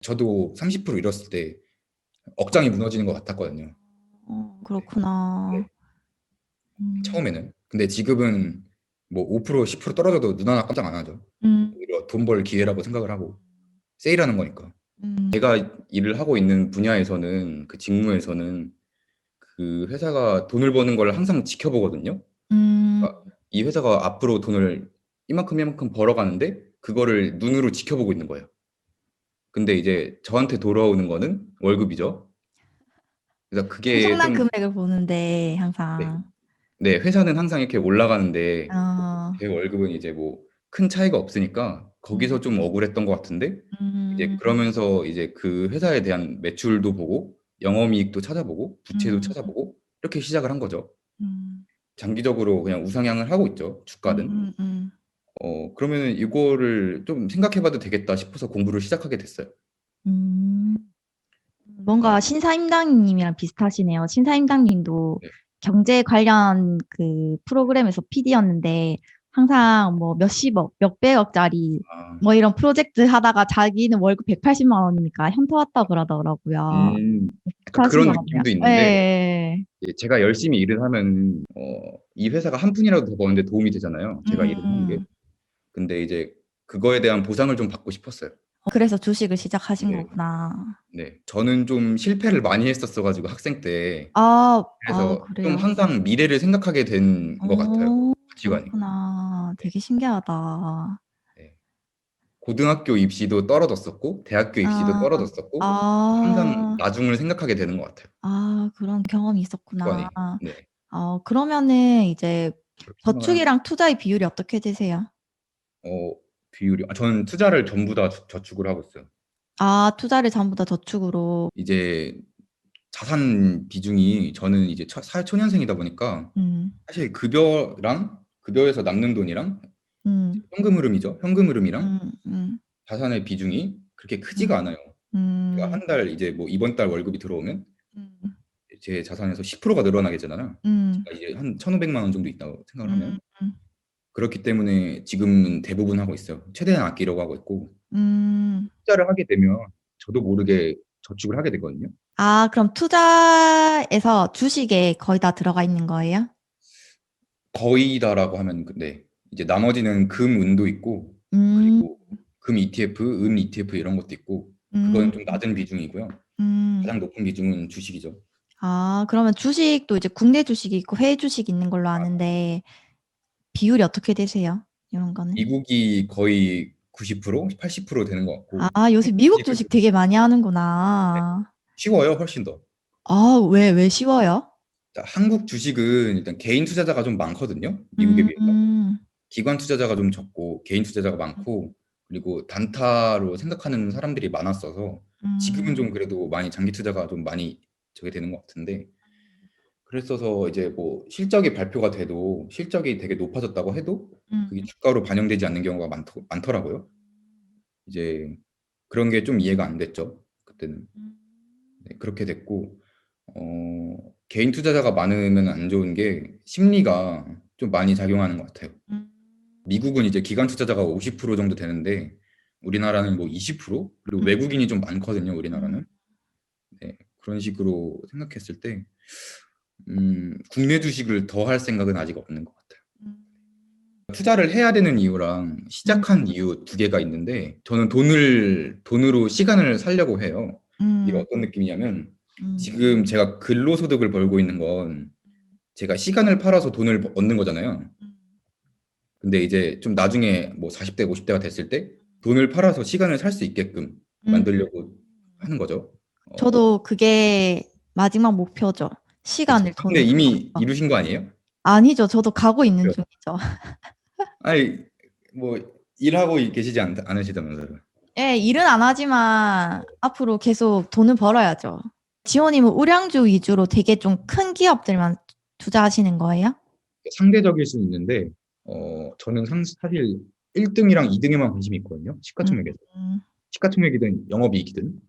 저도 30% 잃었을 때 억장이 무너지는 것 같았거든요. 네. 그렇구나. 네. 음, 처음에는. 근데 지금은 뭐 5%, 10% 떨어져도 눈 하나 깜짝 안 하죠. 음, 오히려 돈 벌 기회라고 생각을 하고 세일하는 거니까. 음, 제가 일을 하고 있는 분야에서는 그 직무에서는 그 회사가 돈을 버는 걸 항상 지켜보거든요. 음. 그러니까 이 회사가 앞으로 돈을 이만큼 이만큼 벌어가는데 그거를 눈으로 지켜보고 있는 거예요. 근데 이제 저한테 돌아오는 거는 월급이죠. 그래서 그게 엄청난 좀 금액을 보는데, 네. 항상. 네, 회사는 항상 이렇게 올라가는데 어, 제 월급은 이제 뭐 큰 차이가 없으니까 거기서 음, 좀 억울했던 것 같은데 이제 음, 그러면서 이제 그 회사에 대한 매출도 보고 영업이익도 찾아보고 부채도 음, 찾아보고 이렇게 시작을 한 거죠. 음, 장기적으로 그냥 우상향을 하고 있죠, 주가는. 음. 그러면은 이거를 좀 생각해봐도 되겠다 싶어서 공부를 시작하게 됐어요. 음. 뭔가 어, 신사임당님이랑 비슷하시네요. 신사임당님도 네. 경제 관련 그 프로그램에서 PD였는데 항상 뭐 몇십억, 몇백억짜리 아, 뭐 이런 프로젝트 하다가 자기는 월급 180만 원이니까 현타 왔다 그러더라고요. 음, 약간 비슷하신 그런 것 같네요. 느낌도 있는데 예. 예, 제가 열심히 일을 하면 이 회사가 한 푼이라도 더 버는데 도움이 되잖아요. 제가 일을 하는 게. 음. 근데 이제 그거에 대한 보상을 좀 받고 싶었어요. 그래서 주식을 시작하신 네, 거구나. 네. 저는 좀 실패를 많이 했었어가지고 학생 때 그래서 좀 그래요. 항상 미래를 생각하게 된 것 같아요. 가치관이. 그렇구나. 네, 되게 신기하다. 네. 고등학교 입시도 떨어졌었고 대학교 입시도 아, 떨어졌었고 항상 아, 나중을 생각하게 되는 것 같아요. 그런 경험이 있었구나. 가치관이. 네, 그러면은 이제 그렇게 생각을 합니다. 저축이랑 투자의 비율이 어떻게 되세요? 어, 비율이 저는 투자를 전부 다 저축을 하고 있어요. 투자를 전부 다 저축으로. 이제 자산 비중이 저는 이제 사회초년생이다 보니까 음, 사실 급여랑 급여에서 남는 돈이랑 음, 현금 흐름이죠. 현금 흐름이랑 음, 음, 자산의 비중이 그렇게 크지가 음, 않아요. 제가 음, 한 달 이제 뭐 이번 달 월급이 들어오면 음, 제 자산에서 10%가 늘어나게 되잖아요. 음, 제가 이제 한 1,500만 원 정도 있다고 생각을 음, 하면 음, 그렇기 때문에 지금은 대부분 하고 있어요. 최대한 아끼려고 하고 있고 음. 투자를 하게 되면 저도 모르게 저축을 하게 되거든요. 그럼 투자에서 주식에 거의 다 들어가 있는 거예요? 거의 다라고 하면 근데 이제 나머지는 금, 은도 있고 음, 그리고 금 ETF, 은 ETF 이런 것도 있고 음, 그건 좀 낮은 비중이고요. 음. 가장 높은 비중은 주식이죠. 그러면 주식도 이제 국내 주식이 있고 해외 주식이 있는 걸로 아는데 비율이 어떻게 되세요? 이런 거는? 미국이 거의 90%, 80% 되는 것 같고 요새 한국 미국 주식은 주식 되게 많이 네, 하는구나. 쉬워요, 훨씬 더. 왜 쉬워요? 자, 한국 주식은 일단 개인 투자자가 좀 많거든요. 미국에 음, 비해서. 음, 기관 투자자가 좀 적고 개인 투자자가 많고 그리고 단타로 생각하는 사람들이 많았어서 지금은 음, 좀 그래도 많이 장기 투자가 좀 많이 저게 되는 것 같은데 그랬어서 이제 뭐 실적이 발표가 돼도 실적이 되게 높아졌다고 해도 그게 음, 주가로 반영되지 않는 경우가 많더라고요. 이제 그런 게 좀 이해가 안 됐죠. 그때는. 네, 그렇게 됐고 개인 투자자가 많으면 안 좋은 게 심리가 좀 많이 작용하는 것 같아요. 음, 미국은 이제 기관 투자자가 50% 정도 되는데 우리나라는 뭐 20%? 그리고 음, 외국인이 좀 많거든요, 음, 우리나라는. 네, 그런 식으로 생각했을 때 국내 주식을 더 할 생각은 아직 없는 것 같아요. 음, 투자를 해야 되는 이유랑 음, 시작한 이유 두 개가 있는데 저는 돈으로 시간을 살려고 해요. 이게 음, 어떤 느낌이냐면 음, 지금 제가 근로소득을 벌고 있는 건 제가 시간을 팔아서 돈을 얻는 거잖아요. 근데 이제 좀 나중에 뭐 40대, 50대가 됐을 때 돈을 팔아서 시간을 살 수 있게끔 음. 만들려고 하는 거죠. 어, 저도 그게 마지막 목표죠. 그쵸. 시간을 근데 돈으로 이미 바꿔서. 이루신 거 아니에요? 아니죠. 저도 가고 있는 그죠? 중이죠. 아니, 뭐 일하고 계시지 않으시다면서요. 예, 일은 안 하지만 앞으로 계속 돈을 벌어야죠. 지호님은 우량주 위주로 되게 좀 큰 기업들만 투자하시는 거예요? 상대적일 수는 있는데 저는 사실 1등이랑 2등에만 관심이 있거든요. 음, 시가총액에서. 음, 시가총액이든 영업이익이든.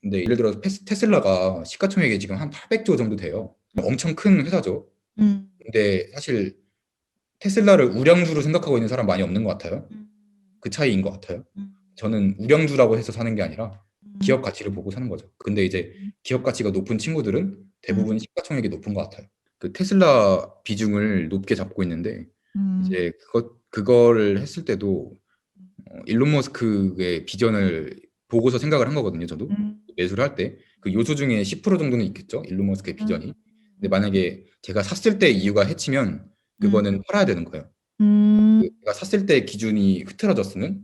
근데 예를 들어서 테슬라가 시가총액이 지금 한 800조 정도 돼요. 엄청 큰 회사죠. 음, 근데 사실 테슬라를 우량주로 생각하고 있는 사람 많이 없는 것 같아요. 음, 그 차이인 것 같아요. 저는 우량주라고 해서 사는 게 아니라 기업 가치를 보고 사는 거죠. 근데 이제 기업 가치가 높은 친구들은 대부분 시가총액이 높은 것 같아요. 그 테슬라 비중을 높게 잡고 있는데 이제 그거를 했을 때도 일론 머스크의 비전을 보고서 생각을 한 거거든요. 저도 매수를 할 때 그 요소 중에 10% 정도는 있겠죠. 일론 머스크의 비전이. 근데 만약에 제가 샀을 때 이유가 해치면 그거는 팔아야 되는 거예요. 제가 샀을 때 기준이 흐트러졌으면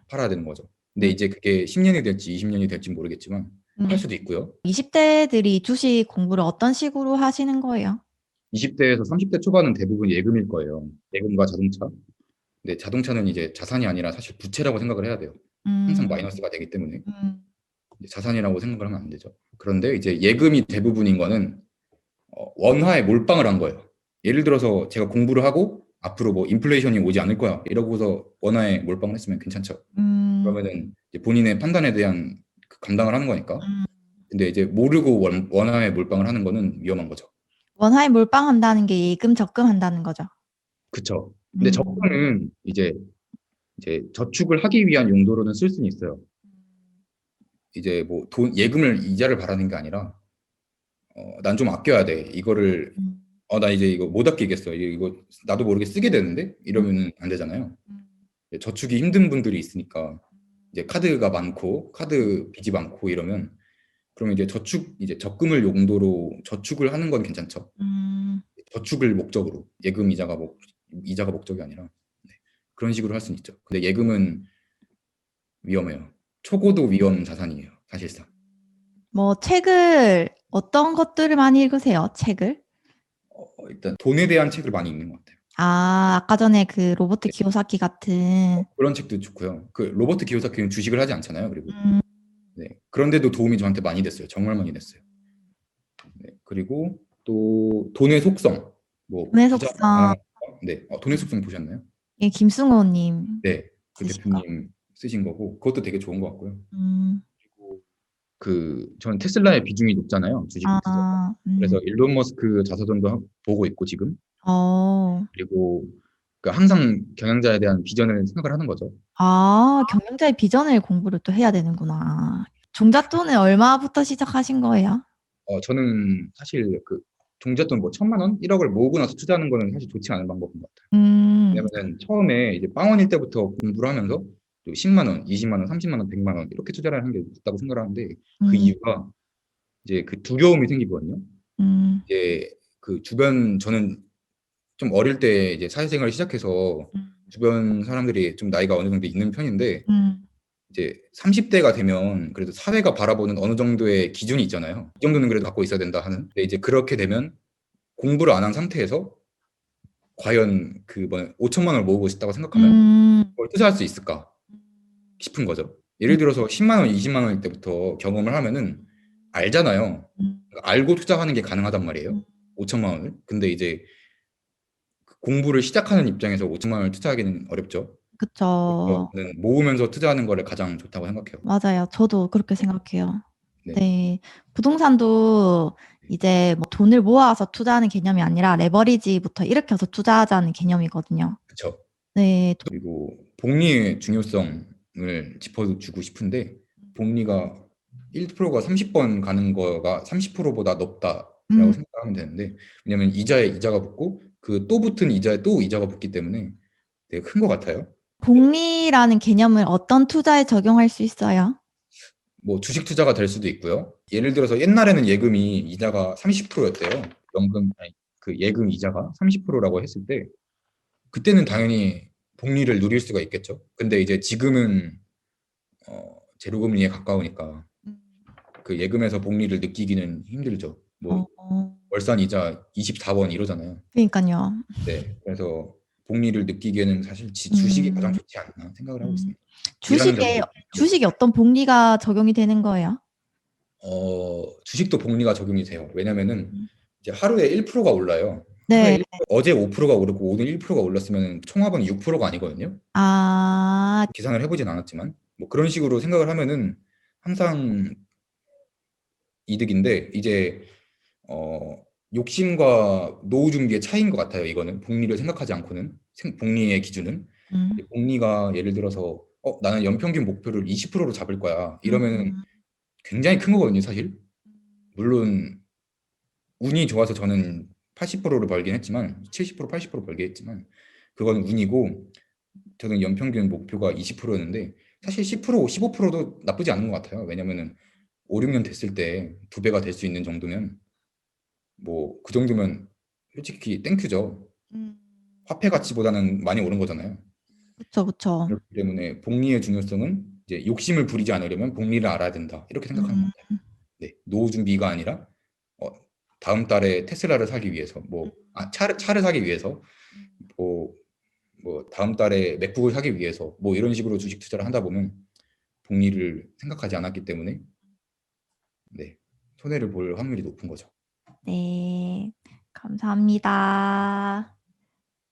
팔아야 되는 거죠. 근데 이제 그게 10년이 될지 20년이 될지 모르겠지만 팔 수도 있고요. 20대들이 주식 공부를 어떤 식으로 하시는 거예요? 20대에서 30대 초반은 대부분 예금일 거예요. 예금과 자동차. 근데 자동차는 이제 자산이 아니라 사실 부채라고 생각을 해야 돼요. 항상 마이너스가 되기 때문에 이제 자산이라고 생각을 하면 안 되죠. 그런데 이제 예금이 대부분인 거는 원화에 몰빵을 한 거예요. 예를 들어서 제가 공부를 하고 앞으로 뭐 인플레이션이 오지 않을 거야 이러고서 원화에 몰빵을 했으면 괜찮죠. 그러면은 이제 본인의 판단에 대한 그 감당을 하는 거니까. 근데 이제 모르고 원화에 몰빵을 하는 거는 위험한 거죠. 원화에 몰빵한다는 게 예금 적금한다는 거죠. 그쵸. 근데 적금은 이제 저축을 하기 위한 용도로는 쓸 수는 있어요. 이제 뭐 예금을 이자를 바라는 게 아니라 난 좀 아껴야 돼. 이거를 나 이제 이거 못 아끼겠어. 이거 나도 모르게 쓰게 되는데 이러면은 안 되잖아요. 저축이 힘든 분들이 있으니까 이제 카드가 많고 카드 빚이 많고 이러면 그러면 이제 적금을 용도로 저축을 하는 건 괜찮죠. 저축을 목적으로 예금 이자가 목적이 아니라 네. 그런 식으로 할 수는 있죠. 근데 예금은 위험해요. 초고도 위험 자산이에요. 사실상. 뭐 책을 어떤 것들을 많이 읽으세요? 책을? 일단 돈에 대한 책을 많이 읽는 것 같아요. 아까 전에 그 로버트 키오사키 같은 그런 책도 좋고요. 그 로버트 키오사키는 주식을 하지 않잖아요. 그리고 네. 그런데도 도움이 저한테 많이 됐어요. 정말 많이 됐어요. 네. 그리고 또 돈의 속성, 뭐 돈의 부자 속성, 네, 돈의 속성 보셨나요? 예, 김승호님 네, 그 쓰신 거. 대표님 쓰신 거고 그것도 되게 좋은 것 같고요. 음, 그리고 저는 테슬라의 비중이 높잖아요. 주식 투자. 그래서 일론 머스크 자서전도 보고 있고 지금 어, 그리고 그 항상 경영자에 대한 비전을 생각을 하는 거죠. 경영자의 비전을 공부를 또 해야 되는구나. 종잣돈을 얼마부터 시작하신 거예요? 저는 사실 그 종잣돈 뭐 1,000만 원, 1억을 모으고 나서 투자하는 거는 사실 좋지 않은 방법인 것 같아요. 음, 왜냐면은 처음에 이제 빵원일 때부터 공부를 하면서 10만 원, 20만 원, 30만 원, 100만 원 이렇게 투자를 하는 게 맞다고 생각을 하는데 그 음, 이유가 이제 그 두려움이 생기거든요. 음, 이제 그 주변 저는 좀 어릴 때 이제 사회생활을 시작해서 주변 사람들이 좀 나이가 어느 정도 있는 편인데 음, 이제 30대가 되면 그래도 사회가 바라보는 어느 정도의 기준이 있잖아요. 이 정도는 그래도 갖고 있어야 된다 하는. 근데 이제 그렇게 되면 공부를 안 한 상태에서 과연 그 뭐 5천만 원을 모으고 싶다고 생각하면 그걸 투자할 수 있을까 싶은 거죠. 예를 들어서 10만 원, 20만 원일 때부터 경험을 하면은 알잖아요. 그러니까 알고 투자하는 게 가능하단 말이에요. 5천만 원을. 근데 이제 공부를 시작하는 입장에서 5천만 원을 투자하기는 어렵죠. 그래서 그쵸. 저는 모으면서 투자하는 거를 가장 좋다고 생각해요. 맞아요. 저도 그렇게 생각해요. 네. 네. 부동산도 이제 뭐 돈을 모아서 투자하는 개념이 아니라 레버리지부터 일으켜서 투자하자는 개념이거든요. 그렇죠. 네. 그리고 복리의 중요성을 짚어주고 싶은데 복리가 1%가 30번 가는 거가 30%보다 높다라고 생각하면 되는데 왜냐면 이자에 이자가 붙고 그 또 붙은 이자에 또 이자가 붙기 때문에 되게 큰 것 같아요. 복리라는 개념을 어떤 투자에 적용할 수 있어요? 뭐 주식 투자가 될 수도 있고요. 예를 들어서 옛날에는 예금이 이자가 30%였대요. 그 예금 이자가 30%라고 했을 때 그때는 당연히 복리를 누릴 수가 있겠죠. 근데 이제 지금은 제로금리에 가까우니까 그 예금에서 복리를 느끼기는 힘들죠. 뭐 월산 이자 24번 이러잖아요. 그러니까요. 네, 그래서 복리를 느끼기에는 사실 주식이 가장 좋지 않나 생각을 하고 있습니다. 일하는 주식에 경우도 주식에 어떤 복리가 적용이 되는 거예요? 주식도 복리가 적용이 돼요. 왜냐면은 이제 하루에 1%가 올라요. 하루에 네. 1%, 어제 5%가 오르고 오늘 1%가 올랐으면 총합은 6%가 아니거든요. 계산을 해보진 않았지만 뭐 그런 식으로 생각을 하면은 항상 이득인데 이제 어, 욕심과 노후 준비의 차이인 것 같아요. 이거는 복리를 생각하지 않고는 복리의 기준은 음, 복리가 예를 들어서 나는 연평균 목표를 20%로 잡을 거야. 이러면은 음. 굉장히 큰 거거든요, 사실. 물론 운이 좋아서 저는 80%를 벌긴 했지만 70%, 80% 벌긴 했지만 그건 운이고 저는 연평균 목표가 20%였는데 사실 10%, 15%도 나쁘지 않은 것 같아요. 왜냐면은 5, 6년 됐을 때 두 배가 될 수 있는 정도면 뭐 그 정도면 솔직히 땡큐죠. 음. 화폐 가치보다는 많이 오른 거잖아요. 그쵸, 그쵸. 그렇기 때문에 복리의 중요성은 이제 욕심을 부리지 않으려면 복리를 알아야 된다. 이렇게 생각하는 것 음. 같아요. 네, 노후 준비가 아니라 어, 다음 달에 테슬라를 사기 위해서 차를 사기 위해서 뭐, 다음 달에 맥북을 사기 위해서 뭐 이런 식으로 주식 투자를 하다 보면 복리를 생각하지 않았기 때문에 네, 손해를 볼 확률이 높은 거죠. 네. 감사합니다.